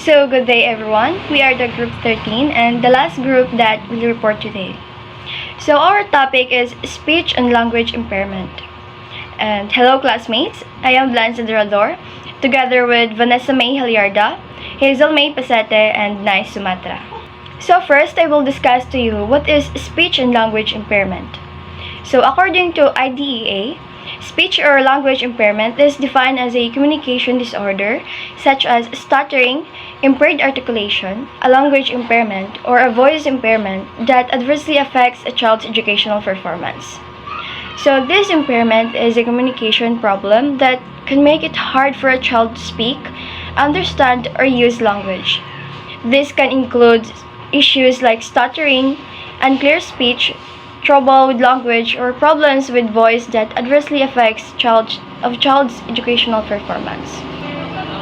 So, good day everyone. We are the group 13 and the last group that will report today. So, our topic is speech and language impairment. And hello classmates, I am Blanca Dorador, together with Vanessa May Haliarda, Hazel May Pasete, and Nai Sumatra. So first, I will discuss to you what is speech and language impairment. So according to IDEA, speech or language impairment is defined as a communication disorder such as stuttering, impaired articulation, a language impairment, or a voice impairment that adversely affects a child's educational performance. So this impairment is a communication problem that can make it hard for a child to speak, understand, or use language. This can include issues like stuttering, unclear speech, trouble with language, or problems with voice that adversely affects child's educational performance.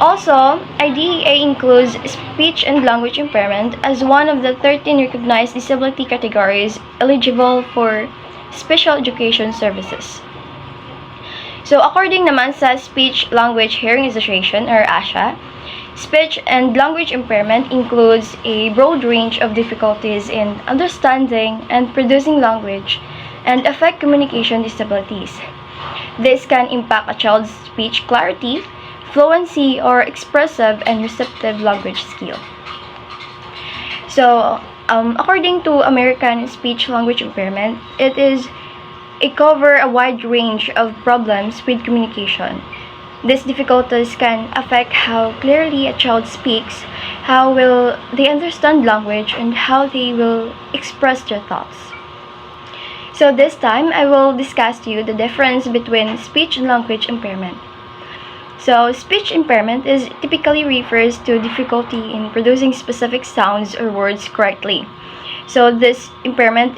Also, IDEA includes speech and language impairment as one of the 13 recognized disability categories eligible for special education services. So according naman sa Speech Language Hearing Association or ASHA, speech and language impairment includes a broad range of difficulties in understanding and producing language and affect communication disabilities. This can impact a child's speech clarity, fluency, or expressive and receptive language skill. So, according to American Speech Language Impairment, it cover a wide range of problems with communication. These difficulties can affect how clearly a child speaks, how will they understand language, and how they will express their thoughts. So this time, I will discuss to you the difference between speech and language impairment. So speech impairment typically refers to difficulty in producing specific sounds or words correctly. So this impairment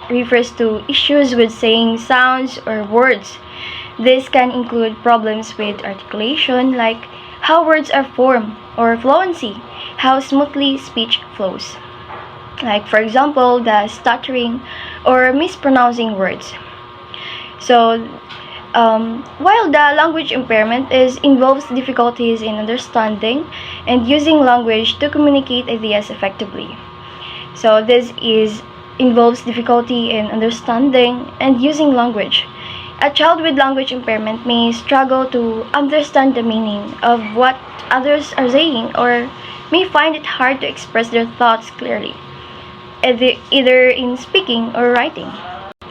refers to issues with saying sounds or words. This can include problems with articulation, like how words are formed, or fluency, how smoothly speech flows. Like for example, the stuttering or mispronouncing words. So while the language impairment involves difficulties in understanding and using language to communicate ideas effectively. So this involves difficulty in understanding and using language. A child with language impairment may struggle to understand the meaning of what others are saying or may find it hard to express their thoughts clearly, either in speaking or writing.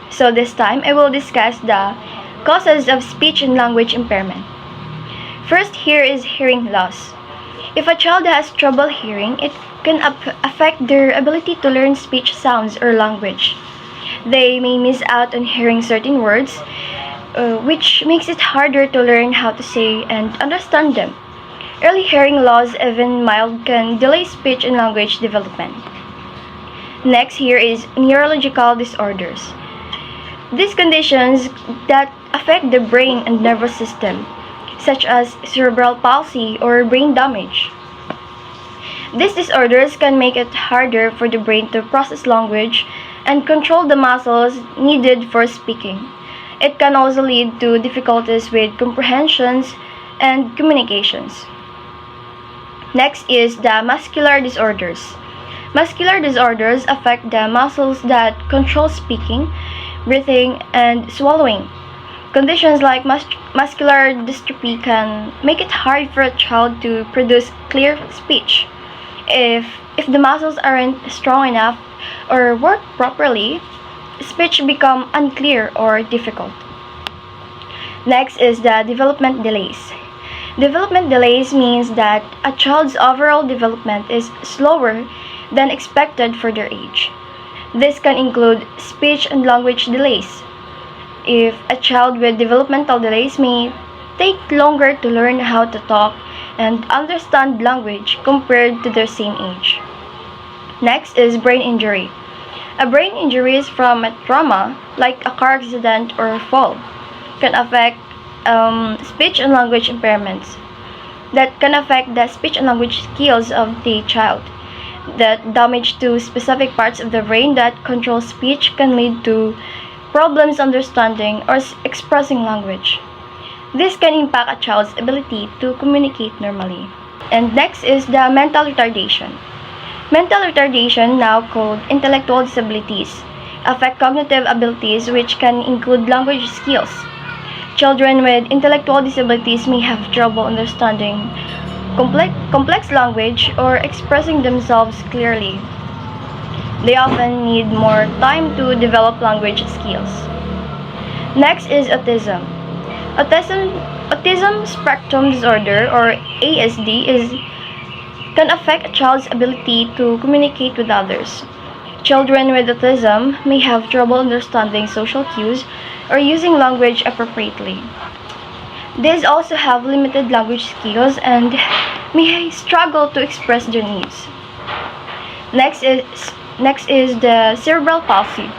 So this time, I will discuss the causes of speech and language impairment. First, here is hearing loss. If a child has trouble hearing, it can affect their ability to learn speech sounds or language. They may miss out on hearing certain words, which makes it harder to learn how to say and understand them. Early hearing loss, even mild, can delay speech and language development. Next, here is neurological disorders. These conditions that affect the brain and nervous system, such as cerebral palsy or brain damage. These disorders can make it harder for the brain to process language and control the muscles needed for speaking. It can also lead to difficulties with comprehensions and communications. Next is the muscular disorders. Muscular disorders affect the muscles that control speaking, breathing, and swallowing. Conditions like muscular dystrophy can make it hard for a child to produce clear speech. If the muscles aren't strong enough or work properly, speech becomes unclear or difficult. Next is the development delays. Development delays means that a child's overall development is slower than expected for their age. This can include speech and language delays. If a child with developmental delays may take longer to learn how to talk and understand language compared to their same age. Next is brain injury. A brain injury is from a trauma, like a car accident or fall, can affect speech and language impairments that can affect the speech and language skills of the child. That damage to specific parts of the brain that control speech can lead to problems understanding or expressing language. This can impact a child's ability to communicate normally. And next is the mental retardation. Mental retardation, now called intellectual disabilities, affect cognitive abilities which can include language skills. Children with intellectual disabilities may have trouble understanding complex language or expressing themselves clearly. They often need more time to develop language skills. Next is autism. Autism spectrum disorder, or ASD, can affect a child's ability to communicate with others. Children with autism may have trouble understanding social cues or using language appropriately. These also have limited language skills and may struggle to express their needs. Next is the cerebral palsy.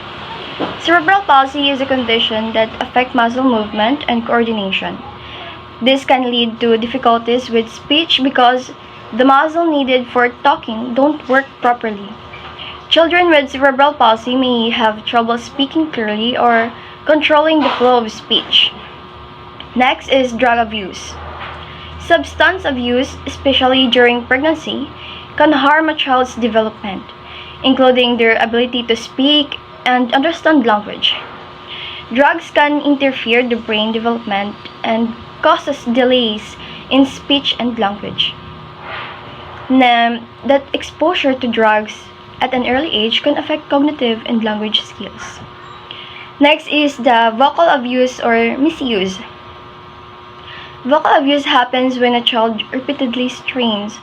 Cerebral palsy is a condition that affects muscle movement and coordination. This can lead to difficulties with speech because the muscle needed for talking don't work properly. Children with cerebral palsy may have trouble speaking clearly or controlling the flow of speech. Next is drug abuse. Substance abuse, especially during pregnancy, can harm a child's development, including their ability to speak and understand language. Drugs can interfere the brain development and causes delays in speech and language. That exposure to drugs at an early age can affect cognitive and language skills. Next is the vocal abuse or misuse. Vocal abuse happens when a child repeatedly strains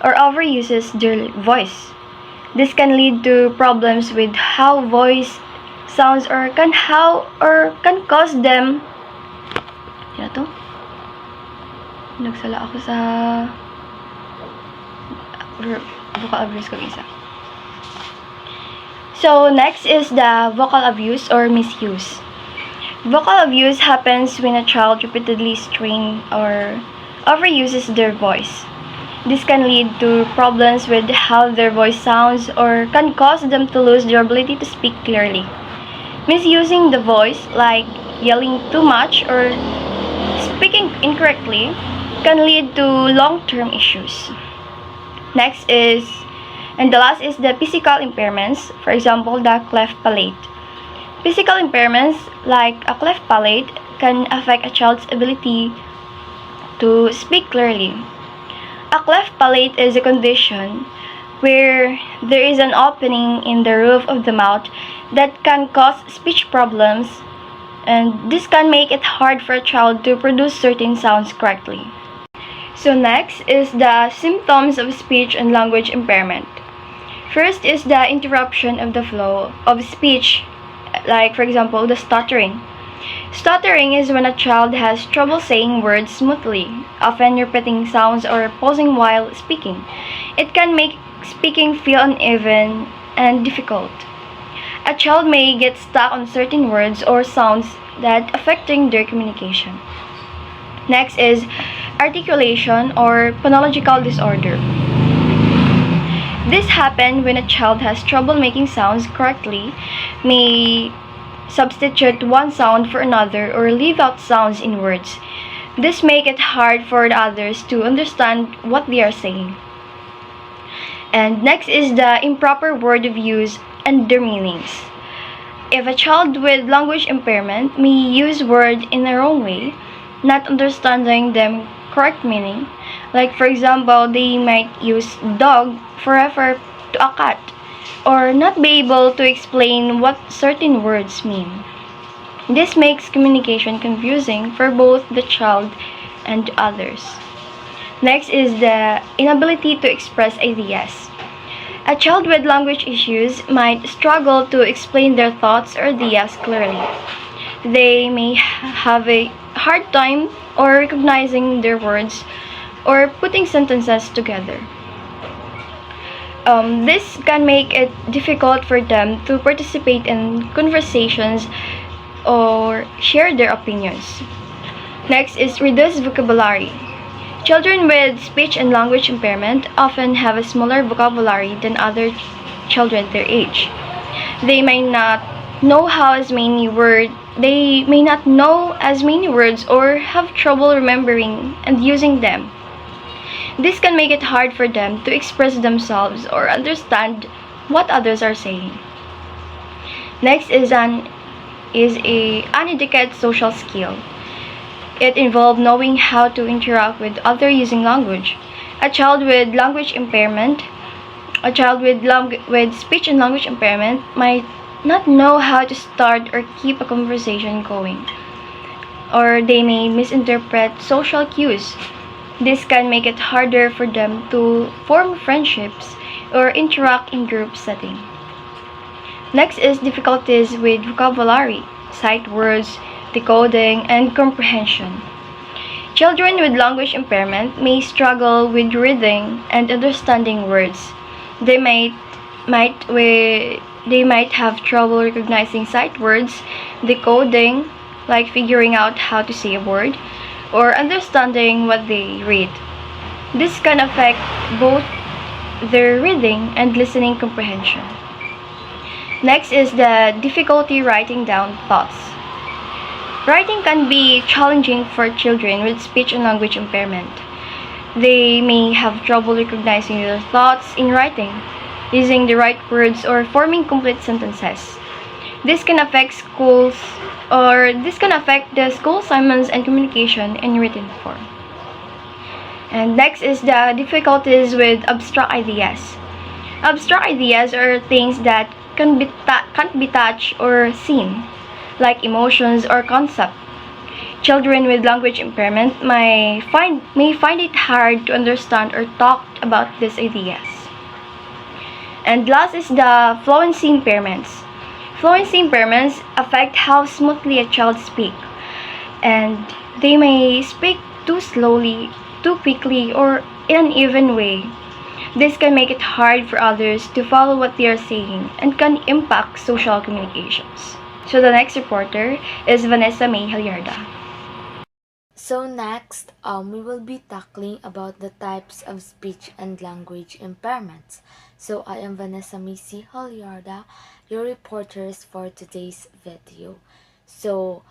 or overuses their voice. This can lead to problems with how voice sounds or can cause them. Ano to? Nagsala ako sa vocal abuse ko isa. So next is the vocal abuse or misuse. Vocal abuse happens when a child repeatedly strains or overuses their voice. This can lead to problems with how their voice sounds or can cause them to lose their ability to speak clearly. Misusing the voice, like yelling too much or speaking incorrectly, can lead to long-term issues. The last is the physical impairments, for example, the cleft palate. Physical impairments, like a cleft palate, can affect a child's ability to speak clearly. A cleft palate is a condition where there is an opening in the roof of the mouth that can cause speech problems, and this can make it hard for a child to produce certain sounds correctly. So next is the symptoms of speech and language impairment. First is the interruption of the flow of speech, like for example, the stuttering. Stuttering is when a child has trouble saying words smoothly, often repeating sounds or pausing while speaking. It can make speaking feel uneven and difficult. A child may get stuck on certain words or sounds that affecting their communication. Next is articulation or phonological disorder. This happens when a child has trouble making sounds correctly, may substitute one sound for another or leave out sounds in words. This makes it hard for the others to understand what they are saying. And next is the improper word use and their meanings. If a child with language impairment may use words in the wrong way, not understanding them correct meaning, like for example, they might use dog for refer to a cat, or not be able to explain what certain words mean. This makes communication confusing for both the child and others. Next is the inability to express ideas. A child with language issues might struggle to explain their thoughts or ideas clearly. They may have a hard time or recognizing their words or putting sentences together. This can make it difficult for them to participate in conversations or share their opinions. Next is reduced vocabulary. Children with speech and language impairment often have a smaller vocabulary than other children their age. They may not know as many words or have trouble remembering and using them. This can make it hard for them to express themselves or understand what others are saying. Next is a uneducated social skill. It involves knowing how to interact with others using language. A child with language impairment, a child with speech and language impairment might not know how to start or keep a conversation going, or they may misinterpret social cues. This can make it harder for them to form friendships or interact in group setting. Next is difficulties with vocabulary, sight words, decoding, and comprehension. Children with language impairment may struggle with reading and understanding words. They might have trouble recognizing sight words, decoding, like figuring out how to say a word, or understanding what they read. This can affect both their reading and listening comprehension. Next is the difficulty writing down thoughts. Writing can be challenging for children with speech and language impairment. They may have trouble recognizing their thoughts in writing, using the right words, or forming complete sentences. This can affect the school assignments and communication in written form. And next is the difficulties with abstract ideas. Abstract ideas are things that can't be touched or seen, like emotions or concepts. Children with language impairment may find it hard to understand or talk about these ideas. And last is the fluency impairments. Fluency impairments affect how smoothly a child speaks, and they may speak too slowly, too quickly, or in an uneven way. This can make it hard for others to follow what they are saying and can impact social communications. So the next reporter is Vanessa May Hilliarda. So next, we will be tackling about the types of speech and language impairments. So I am Vanessa Missy Hilliarda, your reporters for today's video. So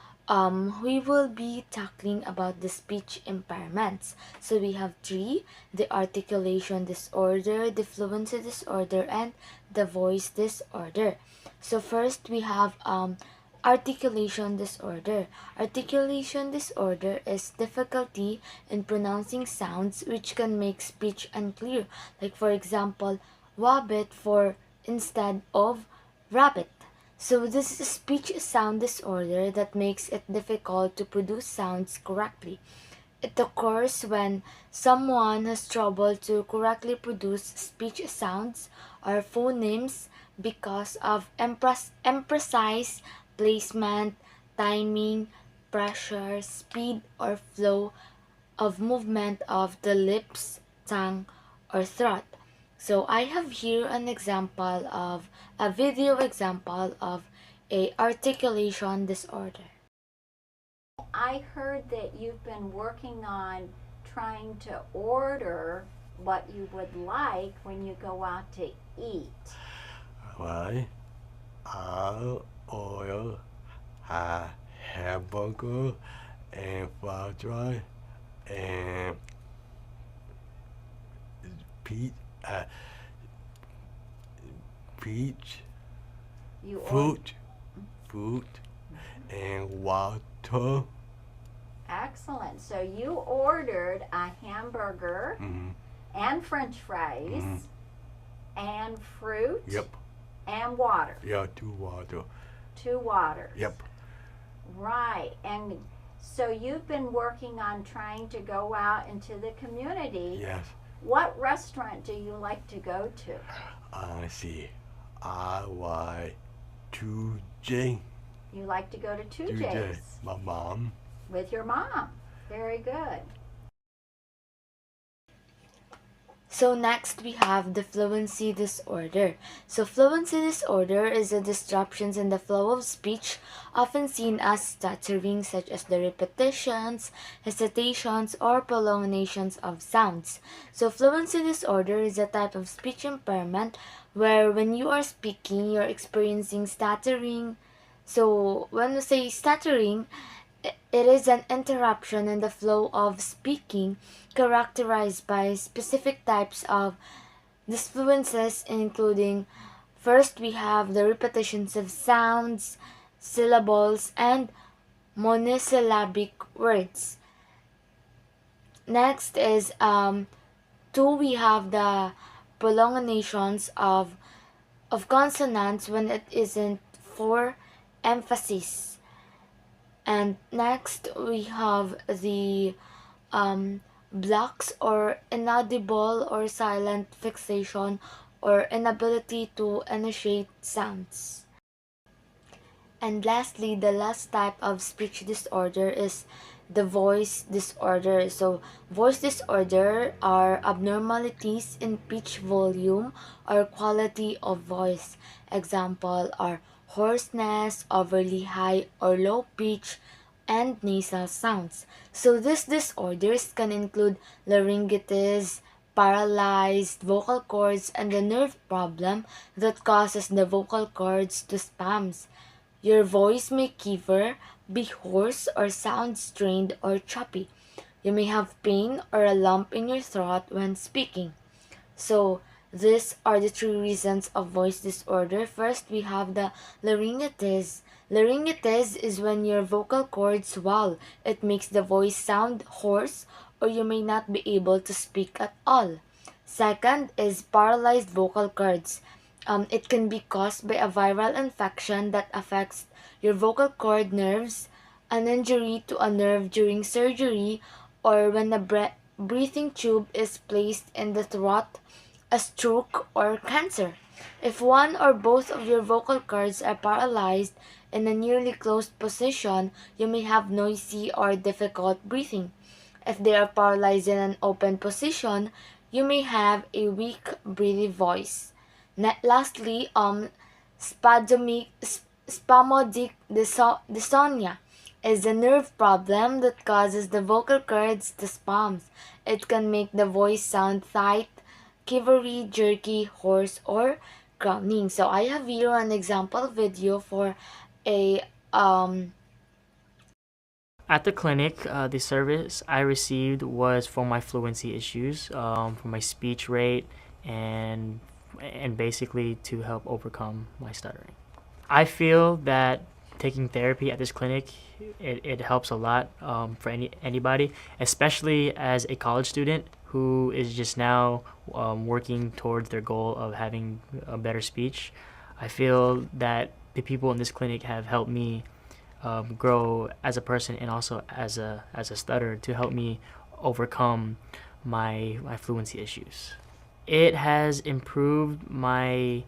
we will be tackling about the speech impairments. So we have three: the articulation disorder, the fluency disorder, and the voice disorder. So first we have articulation disorder. Articulation disorder is difficulty in pronouncing sounds which can make speech unclear. Like for example, wabbit for instead of rabbit. So this is a speech sound disorder that makes it difficult to produce sounds correctly. It occurs when someone has trouble to correctly produce speech sounds or phonemes because of imprecise placement, timing, pressure, speed, or flow of movement of the lips, tongue, or throat. So I have here an example of a video example of a articulation disorder. I heard that you've been working on trying to order what you would like when you go out to eat. Right. I'll order a hamburger and fried rice and peach, peach, You fruit, and water. Excellent. So you ordered a hamburger Mm-hmm. and French fries and fruit. Yep. And water. Yeah, 2 water. 2 waters. Yep. Right. And so you've been working on trying to go out into the community. Yes. What restaurant do you like to go to? I see. I like 2J. You like to go to 2J's 2J. My mom. with your mom. Very good. So next we have the fluency disorder. So fluency disorder is a disruptions in the flow of speech, often seen as stuttering, such as the repetitions, hesitations, or prolongations of sounds. So fluency disorder is a type of speech impairment where when you are speaking, you're experiencing stuttering. So when we say stuttering, It is an interruption in the flow of speaking characterized by specific types of disfluences, including first we have the repetitions of sounds, syllables, and monosyllabic words. Next is two, we have the prolongations of consonants when it isn't for emphasis. And next we have the blocks or inaudible or silent fixation or inability to enunciate sounds. And lastly, the last type of speech disorder is the voice disorder. So, voice disorder are abnormalities in pitch volume or quality of voice. Example are hoarseness, overly high or low pitch, and nasal sounds. So, these disorders can include laryngitis, paralyzed vocal cords, and the nerve problem that causes the vocal cords to spasm. Your voice may quiver, be hoarse, or sound strained or choppy. You may have pain or a lump in your throat when speaking. So, these are the three reasons of voice disorder. First, we have the laryngitis. Laryngitis is when your vocal cords swell. It makes the voice sound hoarse, or you may not be able to speak at all. Second is paralyzed vocal cords. It can be caused by a viral infection that affects your vocal cord nerves, an injury to a nerve during surgery, or when a breathing tube is placed in the throat, a stroke, or cancer. If one or both of your vocal cords are paralyzed in a nearly closed position, you may have noisy or difficult breathing. If they are paralyzed in an open position, you may have a weak, breathy voice. Lastly, spasmodic dystonia is a nerve problem that causes the vocal cords to spasm. It can make the voice sound tight, quivery, jerky, hoarse, or groaning. So I have here an example video for a At the clinic, the service I received was for my fluency issues, for my speech rate, and basically to help overcome my stuttering. I feel that taking therapy at this clinic, it helps a lot for anybody, especially as a college student who is just now working towards their goal of having a better speech. I feel that the people in this clinic have helped me grow as a person and also as a stutterer to help me overcome my fluency issues. It has improved my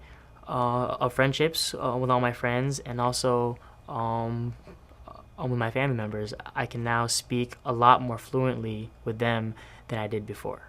friendships with all my friends and also with my family members. I can now speak a lot more fluently with them than I did before.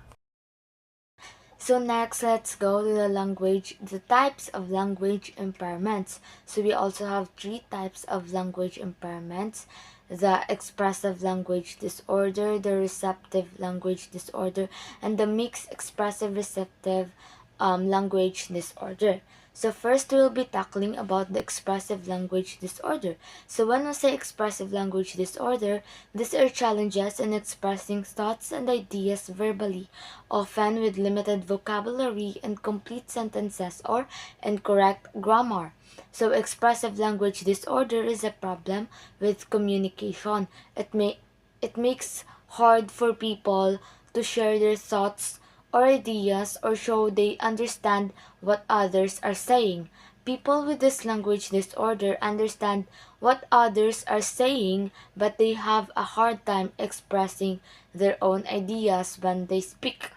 So next, let's go to the types of language impairments. So we also have three types of language impairments: the expressive language disorder, the receptive language disorder, and the mixed expressive receptive language disorder. So first we'll be tackling about the expressive language disorder. So when I say expressive language disorder, these are challenges in expressing thoughts and ideas verbally, often with limited vocabulary, incomplete sentences, or incorrect grammar. So expressive language disorder is a problem with communication. It makes hard for people to share their thoughts or ideas or show they understand what others are saying. People with this language disorder understand what others are saying, but they have a hard time expressing their own ideas when they speak.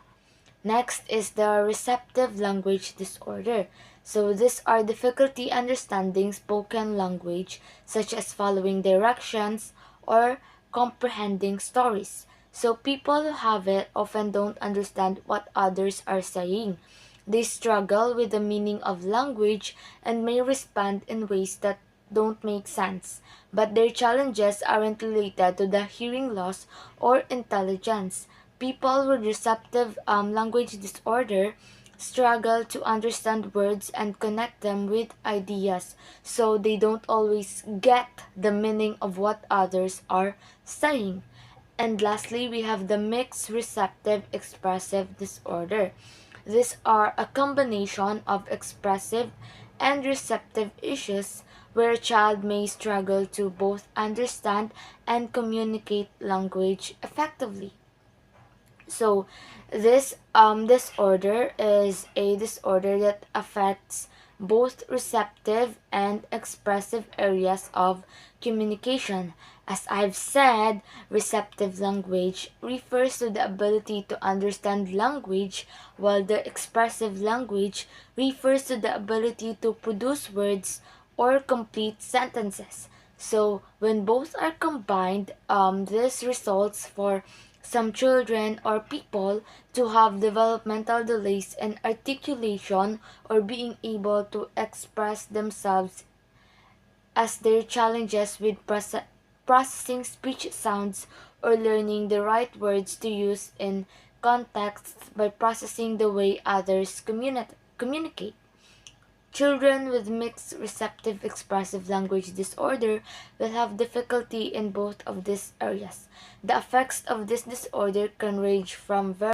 Next is the receptive language disorder. So these are difficulty understanding spoken language, such as following directions or comprehending stories. So people who have it often don't understand what others are saying. They struggle with the meaning of language and may respond in ways that don't make sense, but their challenges aren't related to the hearing loss or intelligence. People with receptive language disorder struggle to understand words and connect them with ideas, so they don't always get the meaning of what others are saying. And lastly, we have the mixed receptive expressive disorder. These are a combination of expressive and receptive issues where a child may struggle to both understand and communicate language effectively. So this disorder is a disorder that affects both receptive and expressive areas of communication. As I've said, receptive language refers to the ability to understand language, while the expressive language refers to the ability to produce words or complete sentences. So when both are combined, this results for some children or people to have developmental delays in articulation or being able to express themselves, as their challenges with processing speech sounds or learning the right words to use in contexts by processing the way others communicate. Children with mixed receptive expressive language disorder will have difficulty in both of these areas. The effects of this disorder can range from very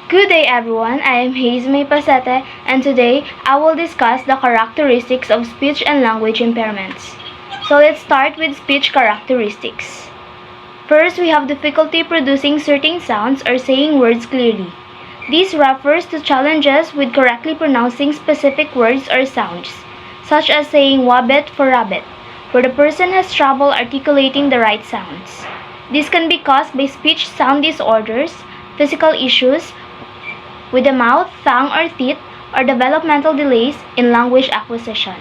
Good day everyone, I am Hazel Pasete and today I will discuss the characteristics of speech and language impairments. So let's start with speech characteristics. First, we have difficulty producing certain sounds or saying words clearly. This refers to challenges with correctly pronouncing specific words or sounds, such as saying wabbit for rabbit, where the person has trouble articulating the right sounds. This can be caused by speech sound disorders, physical issues with the mouth, tongue, or teeth, or developmental delays in language acquisition.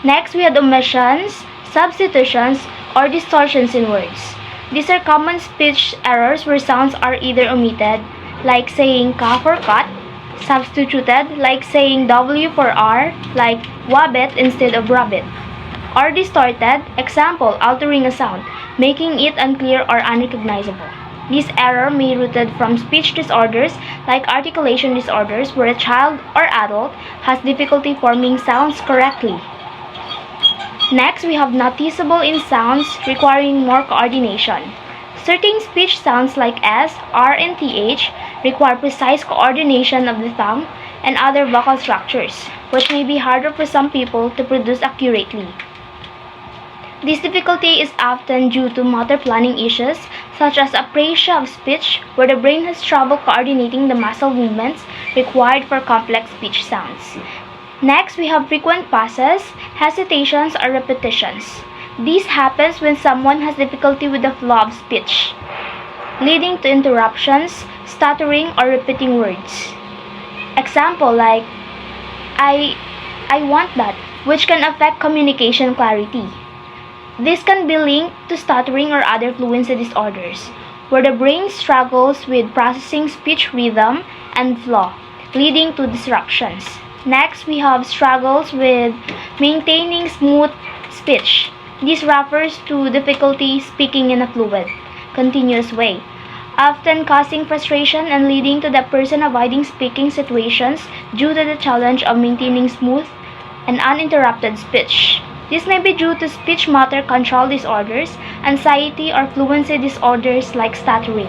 Next, we have omissions, substitutions, or distortions in words. These are common speech errors where sounds are either omitted, like saying ka for cut, substituted, like saying W for R, like wabbit instead of rabbit, or distorted, example, altering a sound, making it unclear or unrecognizable. This error may be rooted from speech disorders like articulation disorders where a child or adult has difficulty forming sounds correctly. Next, we have noticeable in sounds requiring more coordination. Certain speech sounds like S, R, and TH require precise coordination of the tongue and other vocal structures, which may be harder for some people to produce accurately. This difficulty is often due to motor planning issues such as apraxia of speech, where the brain has trouble coordinating the muscle movements required for complex speech sounds. Next, we have frequent pauses, hesitations, or repetitions. This happens when someone has difficulty with the flow of speech, leading to interruptions, stuttering, or repeating words. Example like, I want that, which can affect communication clarity. This can be linked to stuttering or other fluency disorders, where the brain struggles with processing speech rhythm and flow, leading to disruptions. Next, we have struggles with maintaining smooth speech. This refers to difficulty speaking in a fluid, continuous way, often causing frustration and leading to the person avoiding speaking situations due to the challenge of maintaining smooth and uninterrupted speech. This may be due to speech motor control disorders, anxiety, or fluency disorders like stuttering.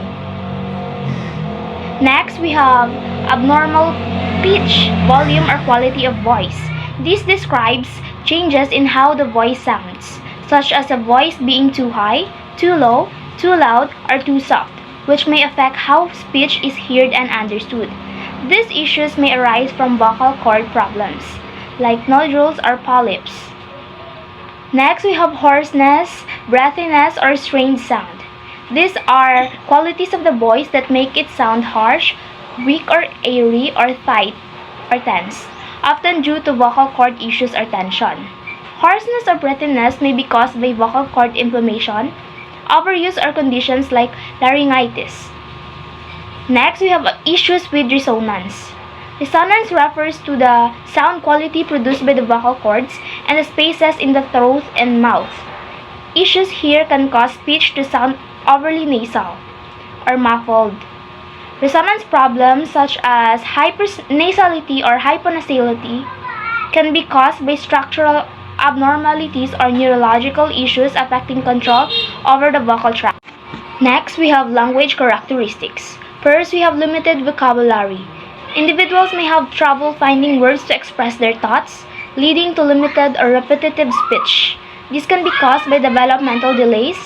Next, we have abnormal pitch, volume, or quality of voice. This describes changes in how the voice sounds, such as a voice being too high, too low, too loud, or too soft, which may affect how speech is heard and understood. These issues may arise from vocal cord problems, like nodules or polyps. Next, we have hoarseness, breathiness, or strained sound. These are qualities of the voice that make it sound harsh, weak or airy, or tight or tense, often due to vocal cord issues or tension. Hoarseness or breathiness may be caused by vocal cord inflammation, overuse, or conditions like laryngitis. Next, we have issues with resonance. Resonance refers to the sound quality produced by the vocal cords and the spaces in the throat and mouth. Issues here can cause speech to sound overly nasal or muffled. Resonance problems such as hypernasality or hyponasality can be caused by structural abnormalities or neurological issues affecting control over the vocal tract. Next, we have language characteristics. First, we have limited vocabulary. Individuals may have trouble finding words to express their thoughts, leading to limited or repetitive speech. This can be caused by developmental delays,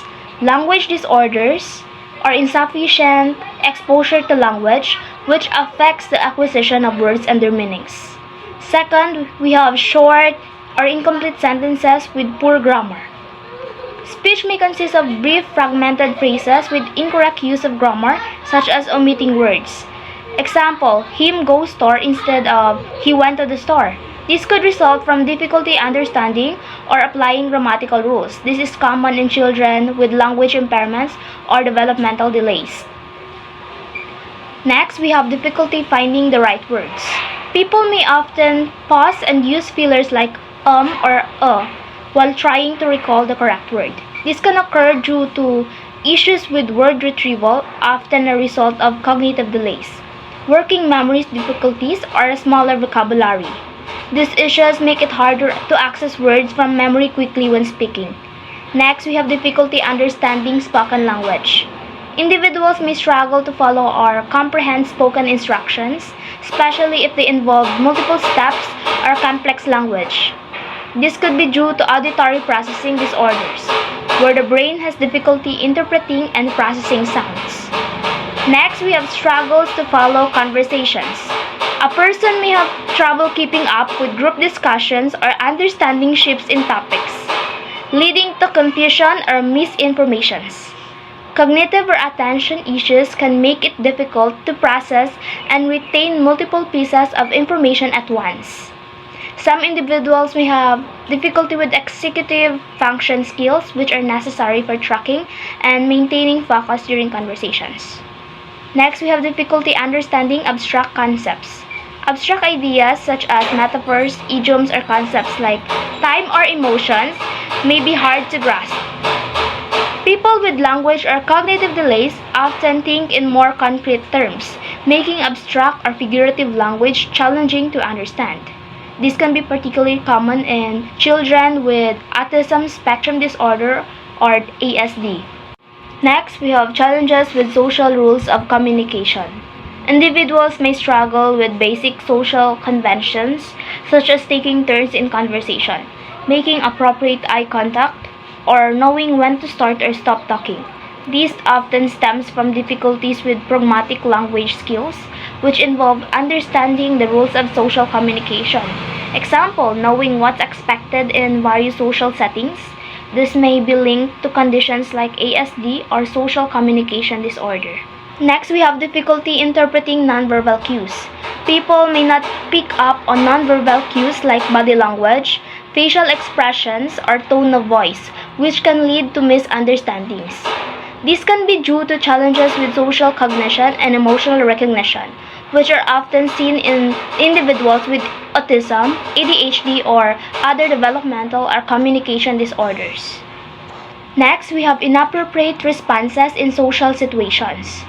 language disorders, or insufficient exposure to language, which affects the acquisition of words and their meanings. Second, we have short or incomplete sentences with poor grammar. Speech may consist of brief, fragmented phrases with incorrect use of grammar, such as omitting words. Example, him go store instead of he went to the store. This could result from difficulty understanding or applying grammatical rules. This is common in children with language impairments or developmental delays. Next, we have difficulty finding the right words. People may often pause and use fillers like or while trying to recall the correct word. This can occur due to issues with word retrieval, often a result of cognitive delays, working memory difficulties, or a smaller vocabulary. These issues make it harder to access words from memory quickly when speaking. Next, we have difficulty understanding spoken language. Individuals may struggle to follow or comprehend spoken instructions, especially if they involve multiple steps or complex language. This could be due to auditory processing disorders, where the brain has difficulty interpreting and processing sounds. Next, we have struggles to follow conversations. A person may have trouble keeping up with group discussions or understanding shifts in topics, leading to confusion or misinformations. Cognitive or attention issues can make it difficult to process and retain multiple pieces of information at once. Some individuals may have difficulty with executive function skills, which are necessary for tracking and maintaining focus during conversations. Next, we have difficulty understanding abstract concepts. Abstract ideas such as metaphors, idioms, or concepts like time or emotions may be hard to grasp. People with language or cognitive delays often think in more concrete terms, making abstract or figurative language challenging to understand. This can be particularly common in children with autism spectrum disorder or ASD. Next, we have challenges with social rules of communication. Individuals may struggle with basic social conventions, such as taking turns in conversation, making appropriate eye contact, or knowing when to start or stop talking. This often stems from difficulties with pragmatic language skills, which involve understanding the rules of social communication. Example, knowing what's expected in various social settings. This may be linked to conditions like ASD or social communication disorder. Next, we have difficulty interpreting nonverbal cues. People may not pick up on nonverbal cues like body language, facial expressions, or tone of voice, which can lead to misunderstandings. This can be due to challenges with social cognition and emotional recognition, which are often seen in individuals with autism, ADHD, or other developmental or communication disorders. Next, we have inappropriate responses in social situations.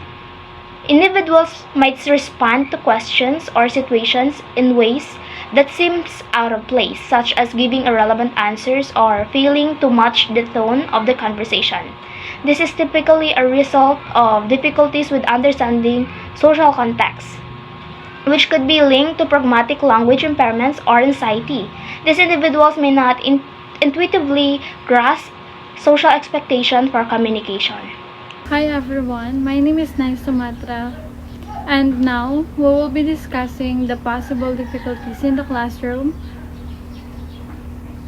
Individuals might respond to questions or situations in ways that seems out of place, such as giving irrelevant answers or failing to match the tone of the conversation. This is typically a result of difficulties with understanding social context, which could be linked to pragmatic language impairments or anxiety. These individuals may not intuitively grasp social expectation for communication. Hi everyone, my name is Nai Sumatra, and now we will be discussing the possible difficulties in the classroom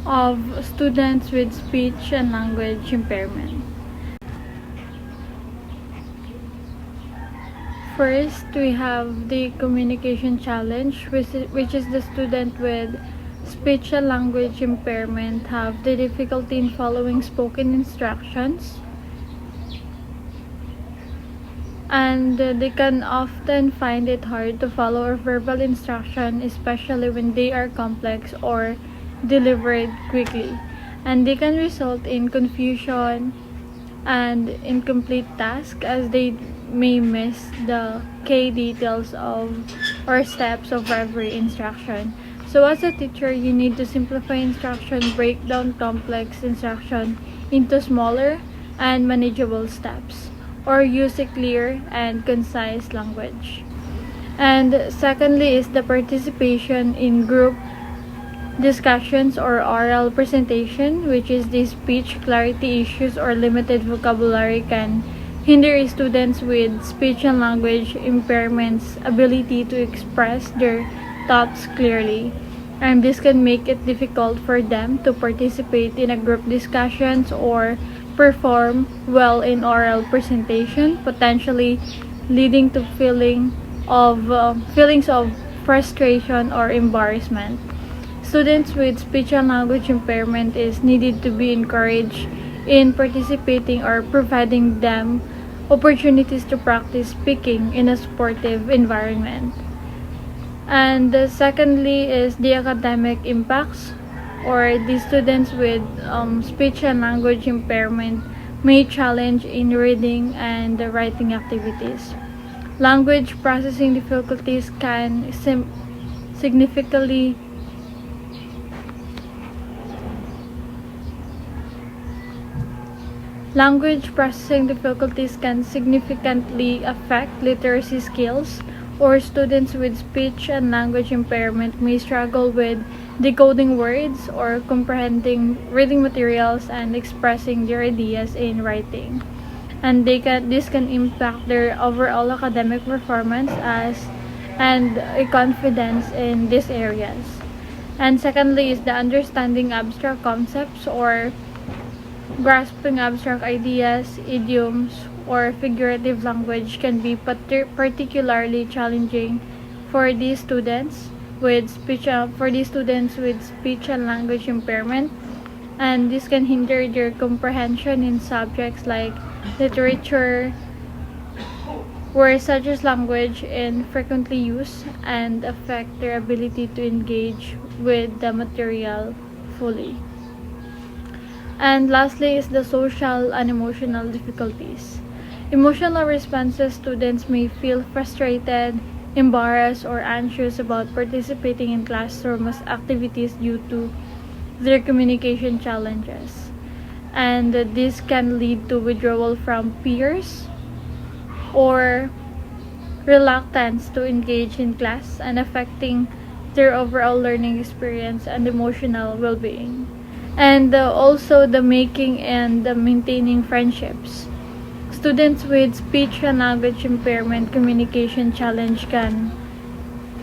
of students with speech and language impairment. First, we have the communication challenge, which is the student with speech and language impairment have the difficulty in following spoken instructions, and they can often find it hard to follow a verbal instruction, especially when they are complex or delivered quickly, and they can result in confusion and incomplete tasks as they may miss the key details of or steps of every instruction. So as a teacher, you need to simplify instruction, break down complex instruction into smaller and manageable steps, or use a clear and concise language. And secondly is the participation in group discussions or oral presentation, which is the speech clarity issues or limited vocabulary can hinder students with speech and language impairments ability to express their thoughts clearly, and this can make it difficult for them to participate in a group discussions or perform well in oral presentation, potentially leading to feelings of frustration or embarrassment. Students with speech and language impairment is needed to be encouraged in participating or providing them opportunities to practice speaking in a supportive environment. And secondly is the academic impacts, or the students with speech and language impairment may challenge in reading and writing activities. Language processing difficulties can significantly Language processing difficulties can significantly affect literacy skills, or students with speech and language impairment may struggle with decoding words or comprehending reading materials and expressing their ideas in writing. And this can impact their overall academic performance and a confidence in these areas. And secondly is the understanding abstract concepts or grasping abstract ideas, idioms, or figurative language can be particularly challenging for these students with speech and language impairment, and this can hinder their comprehension in subjects like literature, where such as language is frequently used, and affect their ability to engage with the material fully. And lastly is the social and emotional difficulties. Emotional responses: students may feel frustrated, embarrassed, or anxious about participating in classroom activities due to their communication challenges. And this can lead to withdrawal from peers or reluctance to engage in class, and affecting their overall learning experience and emotional well-being. And also the making and the maintaining friendships. Students with speech and language impairment communication challenge can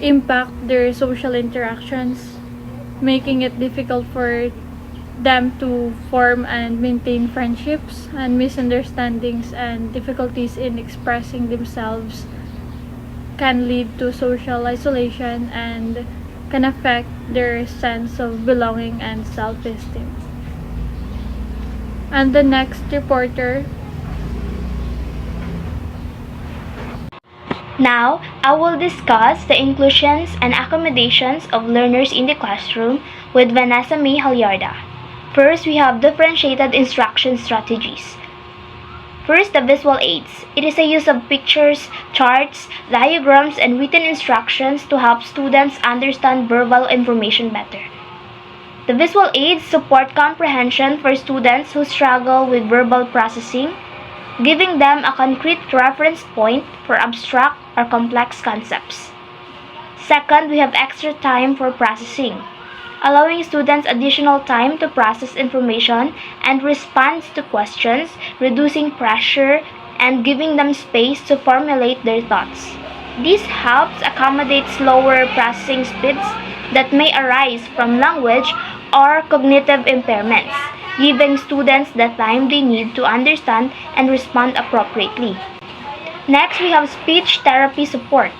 impact their social interactions, making it difficult for them to form and maintain friendships, and misunderstandings and difficulties in expressing themselves can lead to social isolation and can affect their sense of belonging and self-esteem. And the next reporter. Now, I will discuss the inclusions and accommodations of learners in the classroom with Vanessa May Halyarda. First, we have differentiated instruction strategies. First, the visual aids. It is a use of pictures, charts, diagrams, and written instructions to help students understand verbal information better. The visual aids support comprehension for students who struggle with verbal processing, giving them a concrete reference point for abstract or complex concepts. Second, we have extra time for processing, allowing students additional time to process information and respond to questions, reducing pressure and giving them space to formulate their thoughts. This helps accommodate slower processing speeds that may arise from language or cognitive impairments, giving students the time they need to understand and respond appropriately. Next, we have speech therapy support.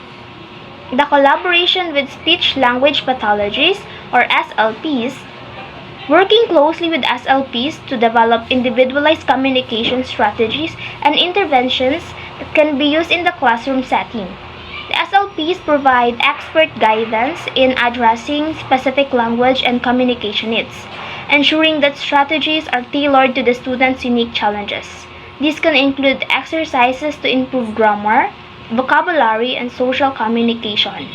The collaboration with speech-language pathologists or SLPs, working closely with SLPs to develop individualized communication strategies and interventions that can be used in the classroom setting. The SLPs provide expert guidance in addressing specific language and communication needs, ensuring that strategies are tailored to the students' unique challenges. This can include exercises to improve grammar, vocabulary, and social communication.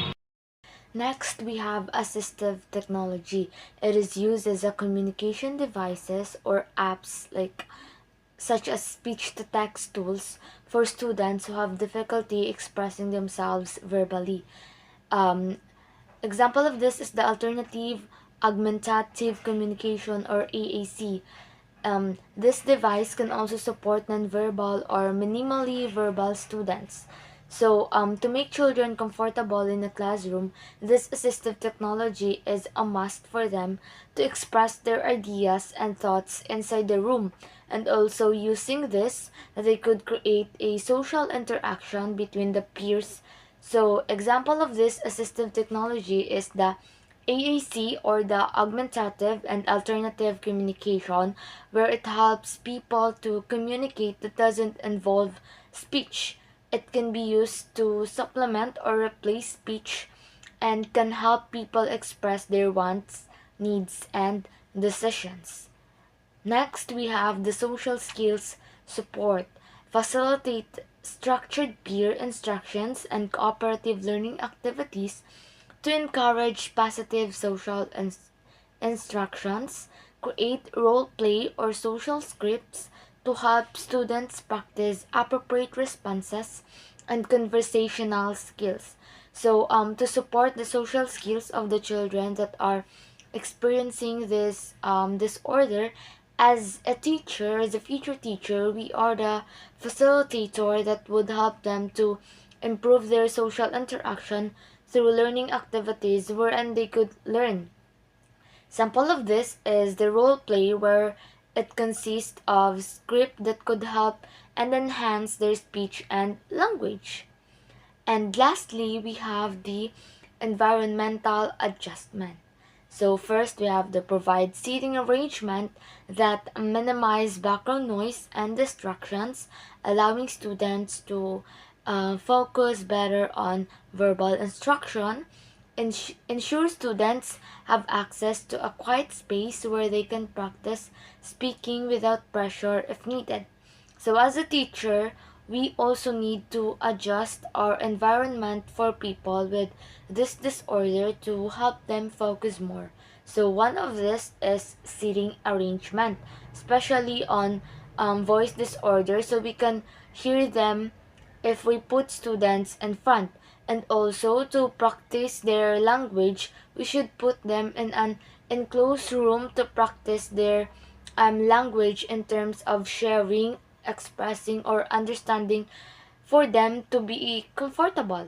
Next, we have assistive technology. It is used as a communication devices or apps such as speech to text tools for students who have difficulty expressing themselves verbally. Um, Example of this is the alternative augmentative communication or AAC. This device can also support nonverbal or minimally verbal students. So, to make children comfortable in a classroom, this assistive technology is a must for them to express their ideas and thoughts inside the room. And also, using this, they could create a social interaction between the peers. So, example of this assistive technology is the AAC or the augmentative and alternative communication, where it helps people to communicate that doesn't involve speech. It can be used to supplement or replace speech and can help people express their wants, needs, and decisions. Next, we have the social skills support. Facilitate structured peer instructions and cooperative learning activities to encourage positive social instructions, create role play or social scripts to help students practice appropriate responses and conversational skills. So, to support the social skills of the children that are experiencing this disorder, as a teacher, as a future teacher, we are the facilitator that would help them to improve their social interaction through learning activities wherein they could learn. Sample of this is the role play, where it consists of script that could help and enhance their speech and language. And lastly, we have the environmental adjustment. So first, we have the provide seating arrangement that minimize background noise and distractions, allowing students to focus better on verbal instruction. Ensure students have access to a quiet space where they can practice speaking without pressure if needed. So as a teacher, we also need to adjust our environment for people with this disorder to help them focus more. So one of this is seating arrangement, especially on voice disorder, so we can hear them if we put students in front. And also to practice their language, we should put them in an enclosed room to practice their language in terms of sharing, expressing, or understanding for them to be comfortable.